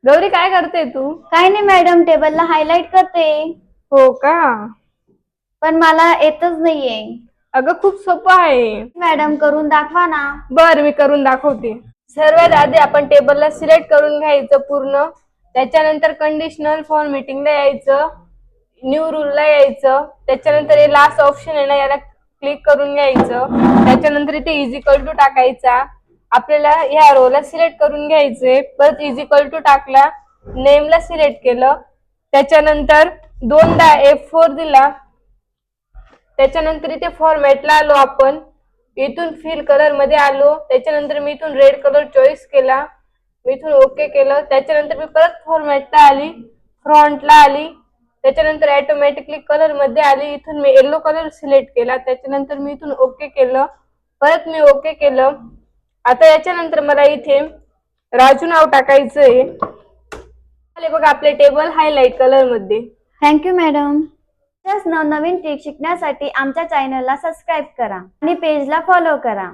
गौरी काय करते तू? काय नाही मॅडम, टेबलला हायलाइट करते. हो का? पण मला येतच नाहीये. अगं खूप सोपं आहे. मॅडम करून दाखवा ना. बर, मी करून दाखवते. सर्वात आधी आपण टेबलला सिलेक्ट करून घ्यायचं पूर्ण. त्याच्यानंतर कंडिशनल फॉर्मॅटिंगला यायचं, न्यू रूलला यायचं. त्याच्यानंतर हे लास्ट ऑप्शन आहे ना, याला क्लिक करून घ्यायचं. त्याच्यानंतर इथे इज इक्वल टू टाकायचा. आपल्याला ह्या रोला सिलेक्ट करून घ्यायचे. परत इज इक्वल टू टाकला, नेमला सिलेक्ट केलं. त्याच्यानंतर दोनदा F4 दिला. त्याच्यानंतर इथे फॉर्मॅटला आलो आपण. इथून फिल कलर मध्ये आलो. त्याच्यानंतर मी इथून रेड कलर चॉईस केला. मी इथून ओके केलं. त्याच्यानंतर मी परत फॉर्मॅटला आली, फ्रंटला आली. त्याच्यानंतर ऑटोमॅटिकली कलर मध्ये आली. इथून मी येलो कलर सिलेक्ट केला. त्याच्यानंतर मी इथून ओके केलं. परत मी ओके केलं. आता याच्यानंतर मला इथे राजू नाव टाकायचंय. बघा आपले टेबल हायलाइट कलर मध्ये. Thank you madam. नवनवीन ट्रिक शिकण्यासाठी आमच्या चॅनलला सबस्क्राईब करा आणि पेजला फॉलो करा.